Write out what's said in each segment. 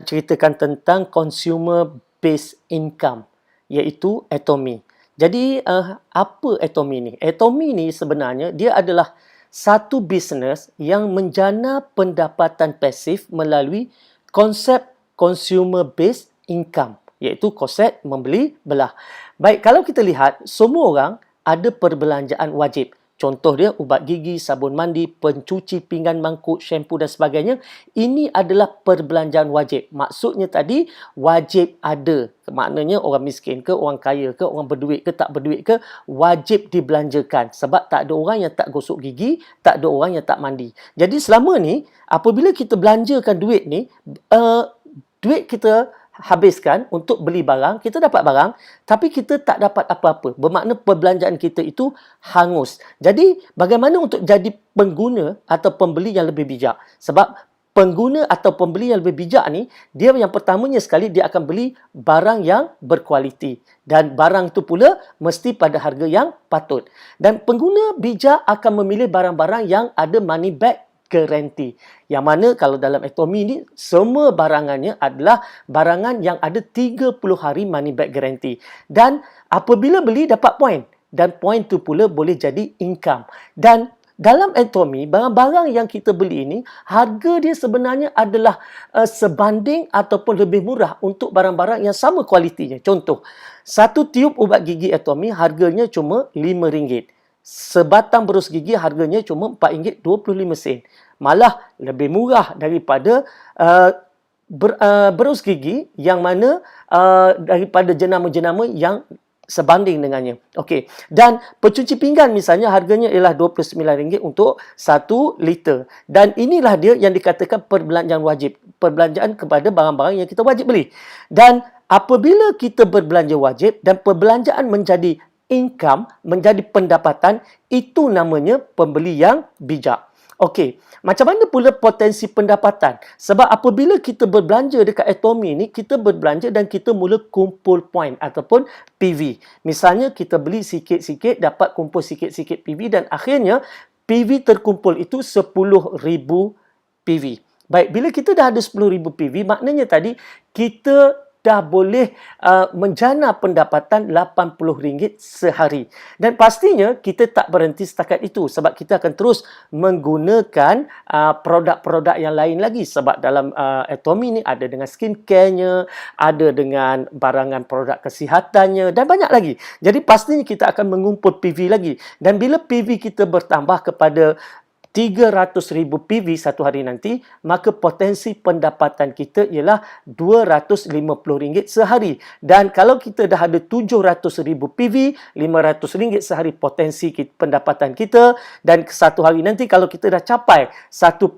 ceritakan tentang consumer based income, iaitu Atomy. Jadi apa Atomy ni? Atomy ni sebenarnya dia adalah satu bisnes yang menjana pendapatan pasif melalui konsep consumer based income, iaitu konsep membeli belah. Baik, kalau kita lihat semua orang ada perbelanjaan wajib. Contoh dia ubat gigi, sabun mandi, pencuci pinggan, mangkuk, shampoo dan sebagainya. Ini adalah perbelanjaan wajib. Maksudnya tadi wajib ada. Maknanya orang miskin ke, orang kaya ke, orang berduit ke, tak berduit ke, wajib dibelanjakan. Sebab tak ada orang yang tak gosok gigi, tak ada orang yang tak mandi. Jadi selama ni, apabila kita belanjakan duit ni, duit kita habiskan untuk beli barang, kita dapat barang, tapi kita tak dapat apa-apa. Bermakna perbelanjaan kita itu hangus. Jadi, bagaimana untuk jadi pengguna atau pembeli yang lebih bijak? Sebab pengguna atau pembeli yang lebih bijak ni, dia yang pertamanya sekali, dia akan beli barang yang berkualiti. Dan barang itu pula mesti pada harga yang patut. Dan pengguna bijak akan memilih barang-barang yang ada money back guarantee. Yang mana kalau dalam Atomy ni, semua barangannya adalah barangan yang ada 30 hari money back guarantee. Dan apabila beli, dapat point. Dan point tu pula boleh jadi income. Dan dalam Atomy, barang-barang yang kita beli ini, harga dia sebenarnya adalah sebanding ataupun lebih murah untuk barang-barang yang sama kualitinya. Contoh, satu tiub ubat gigi Atomy harganya cuma RM5. Sebatang berus gigi harganya cuma RM4.25. Malah lebih murah daripada berus gigi yang mana daripada jenama-jenama yang sebanding dengannya. Okey. Dan pencuci pinggan misalnya harganya ialah RM29 untuk 1 liter. Dan inilah dia yang dikatakan perbelanjaan wajib. Perbelanjaan kepada barang-barang yang kita wajib beli. Dan apabila kita berbelanja wajib dan perbelanjaan menjadi income, menjadi pendapatan, itu namanya pembeli yang bijak. Okey, macam mana pula potensi pendapatan? Sebab apabila kita berbelanja dekat Atomy ni, kita berbelanja dan kita mula kumpul point ataupun PV. Misalnya kita beli sikit-sikit, dapat kumpul sikit-sikit PV dan akhirnya PV terkumpul itu 10,000 PV. Baik, bila kita dah ada 10,000 PV, maknanya tadi kita dah boleh menjana pendapatan RM80 sehari. Dan pastinya kita tak berhenti setakat itu sebab kita akan terus menggunakan produk-produk yang lain lagi. Sebab dalam Atomy ni ada dengan skincare-nya, ada dengan barangan produk kesihatannya dan banyak lagi. Jadi pastinya kita akan mengumpul PV lagi. Dan bila PV kita bertambah kepada 300,000 PV satu hari nanti, maka potensi pendapatan kita ialah RM250 sehari. Dan kalau kita dah ada 700,000 PV, RM500 sehari potensi pendapatan kita. Dan satu hari nanti kalau kita dah capai 1.5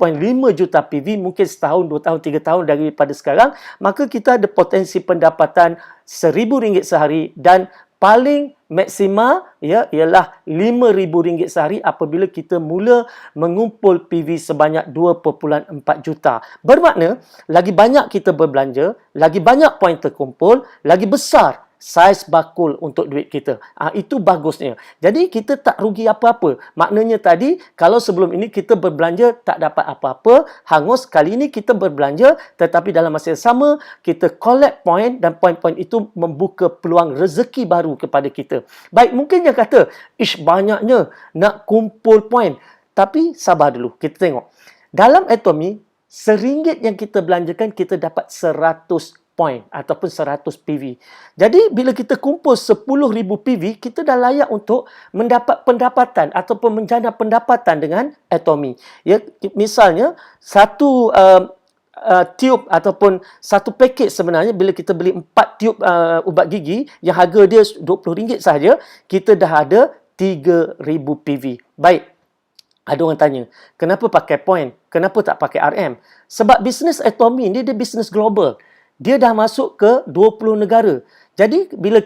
juta PV, mungkin setahun, 2 tahun, 3 tahun daripada sekarang, maka kita ada potensi pendapatan RM1,000 sehari dan paling maksima ialah RM5,000 sehari apabila kita mula mengumpul PV sebanyak 2.4 juta. Bermakna, lagi banyak kita berbelanja, lagi banyak poin terkumpul, lagi besar saiz bakul untuk duit kita. Itu bagusnya. Jadi, kita tak rugi apa-apa. Maknanya tadi, kalau sebelum ini kita berbelanja tak dapat apa-apa, hangus. Kali ini kita berbelanja, tetapi dalam masa yang sama, kita collect point dan poin-poin itu membuka peluang rezeki baru kepada kita. Baik, mungkin yang kata, banyaknya nak kumpul poin. Tapi, sabar dulu. Kita tengok. Dalam Atomy, RM1 yang kita belanjakan, kita dapat 100 point ataupun 100 PV. Jadi, bila kita kumpul 10,000 PV, kita dah layak untuk mendapat pendapatan ataupun menjana pendapatan dengan Atomy. Ya, misalnya, satu tiub ataupun satu paket sebenarnya, bila kita beli 4 tiub ubat gigi yang harga dia RM20 sahaja, kita dah ada 3,000 PV. Baik. Ada orang tanya, kenapa pakai point? Kenapa tak pakai RM? Sebab bisnes Atomy ni dia bisnes global. Dia dah masuk ke 20 negara. Jadi, bila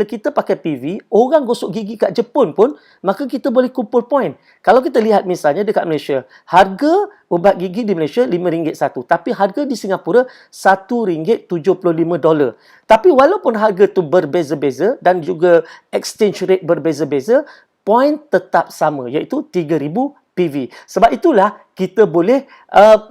kita pakai PV, orang gosok gigi kat Jepun pun, maka kita boleh kumpul point. Kalau kita lihat misalnya dekat Malaysia, harga ubat gigi di Malaysia RM5 satu. Tapi harga di Singapura $1.75. Tapi walaupun harga tu berbeza-beza dan juga exchange rate berbeza-beza, point tetap sama, iaitu 3,000 PV. Sebab itulah kita boleh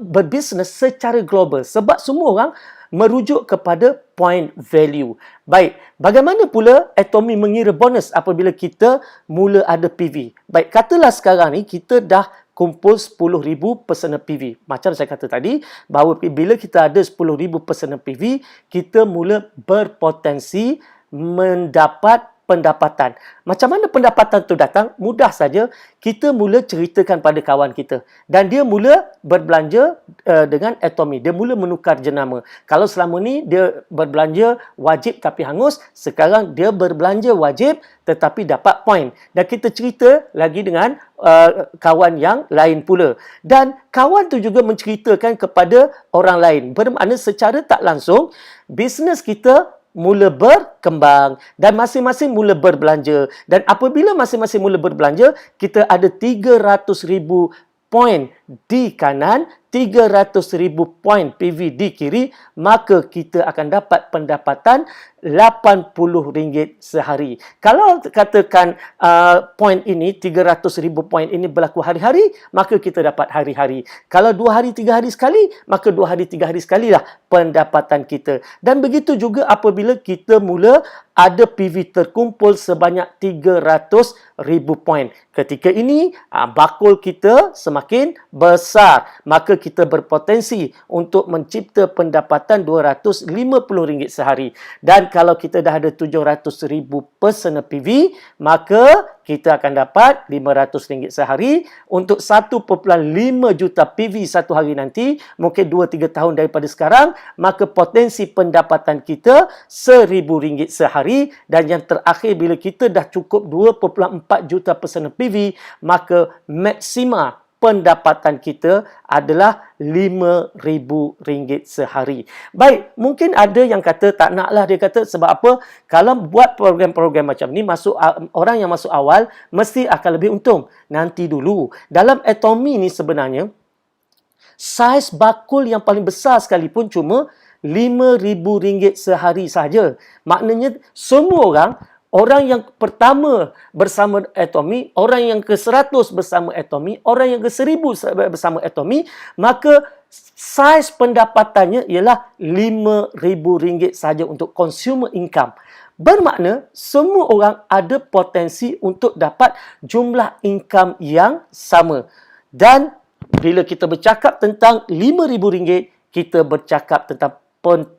berbisnes secara global. Sebab semua orang merujuk kepada point value. Baik, bagaimana pula Atomy mengira bonus apabila kita mula ada PV? Baik, katalah sekarang ni kita dah kumpul 10,000 personal PV. Macam saya kata tadi, bahawa bila kita ada 10,000 personal PV, kita mula berpotensi mendapat pendapatan. Macam mana pendapatan tu datang? Mudah saja, kita mula ceritakan pada kawan kita. Dan dia mula berbelanja dengan Atomy. Dia mula menukar jenama. Kalau selama ni dia berbelanja wajib tapi hangus, sekarang dia berbelanja wajib tetapi dapat point. Dan kita cerita lagi dengan kawan yang lain pula. Dan kawan tu juga menceritakan kepada orang lain. Bermakna secara tak langsung, bisnes kita mula berkembang dan masing-masing mula berbelanja. Dan apabila masing-masing mula berbelanja, kita ada 300,000 poin di kanan, 300,000 poin PV di kiri, maka kita akan dapat pendapatan RM80 sehari. Kalau katakan poin ini, 300,000 poin ini berlaku hari-hari, maka kita dapat hari-hari. Kalau 2 hari, 3 hari sekali, maka 2 hari, 3 hari sekalilah pendapatan kita. Dan begitu juga apabila kita mula ada PV terkumpul sebanyak 300,000 poin. Ketika ini, bakul kita semakin besar. Maka kita berpotensi untuk mencipta pendapatan RM250 sehari. Dan kalau kita dah ada 700,000 personal PV, maka kita akan dapat RM500 sehari. Untuk 1.5 juta PV satu hari nanti, mungkin 2-3 tahun daripada sekarang, maka potensi pendapatan kita RM1,000 sehari. Dan yang terakhir, bila kita dah cukup 2.4 juta personal PV, maka maksima pendapatan kita adalah RM5,000 sehari. Baik, mungkin ada yang kata tak naklah, dia kata sebab apa? Kalau buat program-program macam ni, orang yang masuk awal mesti akan lebih untung. Nanti dulu. Dalam Atomy ni sebenarnya, saiz bakul yang paling besar sekalipun cuma RM5,000 sehari saja. Maknanya semua orang yang pertama bersama Atomy, orang yang ke-100 bersama Atomy, orang yang ke-1,000 bersama Atomy, maka saiz pendapatannya ialah RM5,000 saja untuk consumer income. Bermakna semua orang ada potensi untuk dapat jumlah income yang sama. Dan bila kita bercakap tentang RM5,000, kita bercakap tentang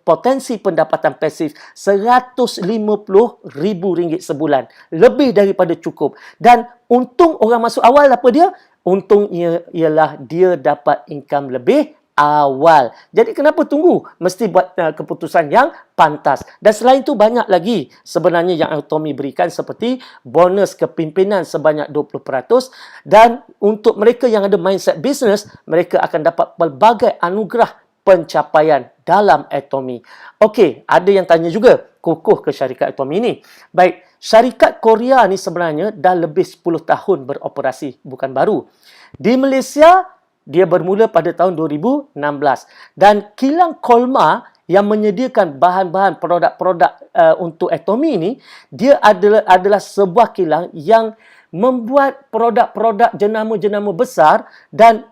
potensi pendapatan pasif RM150,000 sebulan. Lebih daripada cukup. Dan untung orang masuk awal apa dia? Untungnya ialah dia dapat income lebih awal. Jadi kenapa tunggu? Mesti buat keputusan yang pantas. Dan selain itu banyak lagi sebenarnya yang Atomy berikan, seperti bonus kepimpinan sebanyak 20%. Dan untuk mereka yang ada mindset business, mereka akan dapat pelbagai anugerah pencapaian dalam Atomy. Okey, ada yang tanya juga, kukuh ke syarikat Atomy ni. Baik, syarikat Korea ni sebenarnya dah lebih 10 tahun beroperasi, bukan baru. Di Malaysia, dia bermula pada tahun 2016. Dan kilang Kolmar yang menyediakan bahan-bahan produk-produk untuk Atomy ni, dia adalah sebuah kilang yang membuat produk-produk jenama-jenama besar dan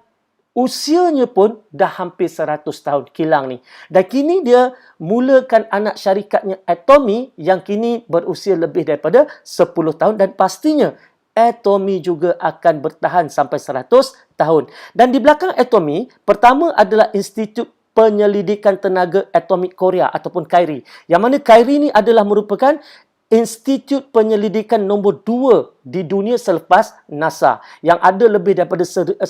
usianya pun dah hampir 100 tahun kilang ni. Dan kini dia mulakan anak syarikatnya Atomy yang kini berusia lebih daripada 10 tahun dan pastinya Atomy juga akan bertahan sampai 100 tahun. Dan di belakang Atomy, pertama adalah Institut Penyelidikan Tenaga Atomik Korea ataupun KAIRI. Yang mana KAIRI ni adalah merupakan institut penyelidikan nombor 2 di dunia selepas NASA, yang ada lebih daripada 1,000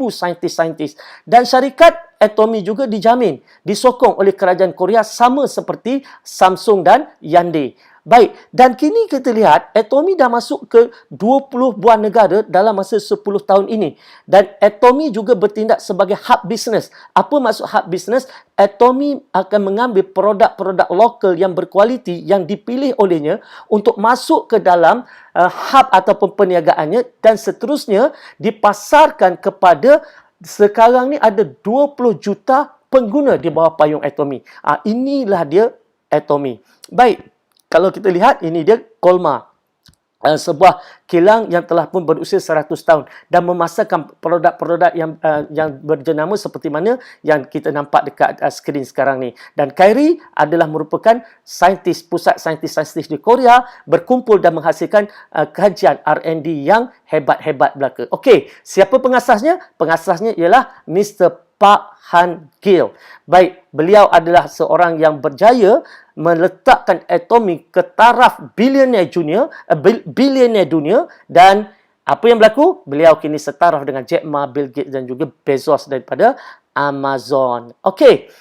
saintis-saintis. Dan syarikat Atomy juga dijamin, disokong oleh kerajaan Korea sama seperti Samsung dan Hyundai. Baik, dan kini kita lihat Atomy dah masuk ke 20 buah negara dalam masa 10 tahun ini. Dan Atomy juga bertindak sebagai hub business. Apa maksud hub business? Atomy akan mengambil produk-produk lokal yang berkualiti yang dipilih olehnya untuk masuk ke dalam hub ataupun perniagaannya dan seterusnya dipasarkan kepada, sekarang ni ada 20 juta pengguna di bawah payung Atomy. Inilah dia Atomy. Baik. Kalau kita lihat, ini dia Kolmar. sebuah kilang yang telah pun berusia 100 tahun dan memasarkan produk-produk yang berjenama seperti mana yang kita nampak dekat skrin sekarang ni. Dan Kyrie adalah merupakan pusat saintis di Korea berkumpul dan menghasilkan kajian R&D yang hebat-hebat belaka. Okey, siapa pengasasnya? Pengasasnya ialah Mr. Park Han-gil. Baik, beliau adalah seorang yang berjaya meletakkan atomi ke taraf bilioner dunia dan apa yang berlaku? Beliau kini setaraf dengan Jack Ma, Bill Gates dan juga Bezos daripada Amazon. Okey,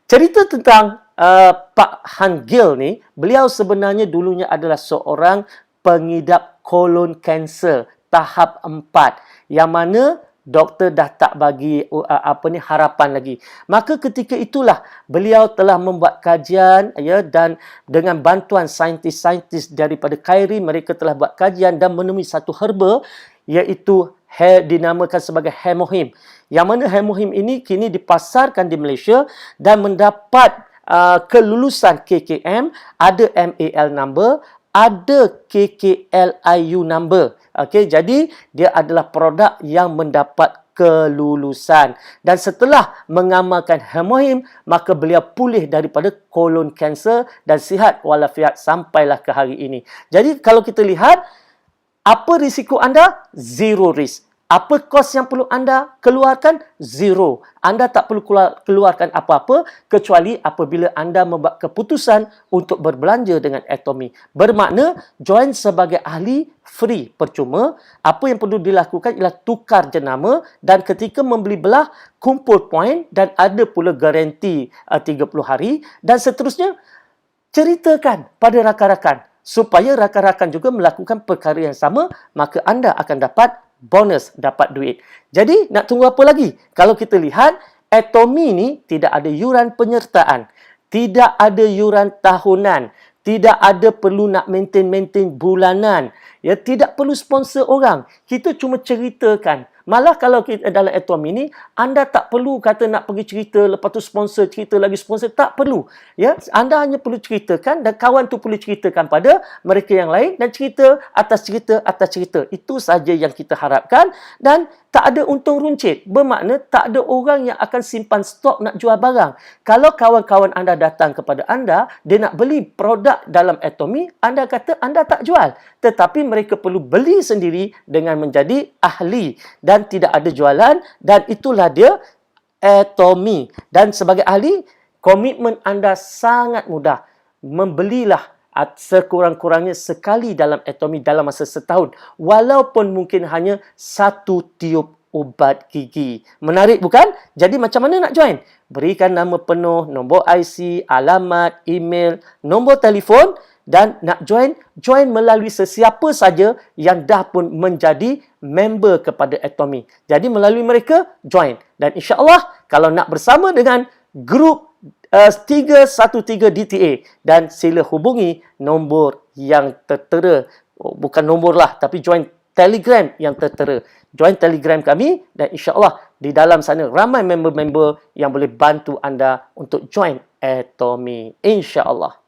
cerita tentang Pak Han-gil ni, beliau sebenarnya dulunya adalah seorang pengidap kolon kanser tahap 4 yang mana doktor dah tak bagi harapan lagi. Maka ketika itulah beliau telah membuat kajian dan dengan bantuan saintis-saintis daripada Kyrie, mereka telah buat kajian dan menemui satu herba iaitu dinamakan sebagai hemohim. Yang mana hemohim ini kini dipasarkan di Malaysia dan mendapat kelulusan KKM, ada MAL number, ada KKLIU number. Okey, jadi dia adalah produk yang mendapat kelulusan. Dan setelah mengamalkan hemohim, maka beliau pulih daripada kolon kanser dan sihat walafiat sampailah ke hari ini. Jadi kalau kita lihat, apa risiko anda? Zero risk. Apa kos yang perlu anda keluarkan? Zero. Anda tak perlu keluarkan apa-apa kecuali apabila anda membuat keputusan untuk berbelanja dengan Atomy. Bermakna join sebagai ahli free, percuma. Apa yang perlu dilakukan ialah tukar jenama dan ketika membeli belah, kumpul poin dan ada pula garanti 30 hari dan seterusnya. Ceritakan pada rakan-rakan supaya rakan-rakan juga melakukan perkara yang sama, maka anda akan dapat bonus, dapat duit. Jadi, nak tunggu apa lagi? Kalau kita lihat, Atomy ni tidak ada yuran penyertaan, tidak ada yuran tahunan, tidak ada perlu nak maintain bulanan, ya, tidak perlu sponsor orang. Kita cuma ceritakan. Malah kalau kita dalam Atomy ni, anda tak perlu kata nak pergi cerita, lepas tu sponsor, cerita lagi sponsor, tak perlu. Ya, anda hanya perlu ceritakan dan kawan tu perlu ceritakan pada mereka yang lain dan cerita atas cerita. Itu saja yang kita harapkan dan tak ada untung runcit. Bermakna tak ada orang yang akan simpan stok nak jual barang. Kalau kawan-kawan anda datang kepada anda, dia nak beli produk dalam Atomy, anda kata anda tak jual. Tetapi mereka perlu beli sendiri dengan menjadi ahli dan tidak ada jualan dan itulah dia Atomy. Dan sebagai ahli, komitmen anda sangat mudah. Membelilah sekurang-kurangnya sekali dalam Atomy dalam masa setahun. Walaupun mungkin hanya satu tiub ubat gigi. Menarik bukan? Jadi macam mana nak join? Berikan nama penuh, nombor IC, alamat, email, nombor telefon dan nak join melalui sesiapa saja yang dah pun menjadi member kepada Atomy. Jadi melalui mereka, join. Dan insya-Allah kalau nak bersama dengan grup 313 DTA dan sila hubungi nombor yang tertera. Bukan nombor lah, tapi join Telegram yang tertera. Join Telegram kami dan insya-Allah di dalam sana ramai member-member yang boleh bantu anda untuk join Atomy. Insya-Allah.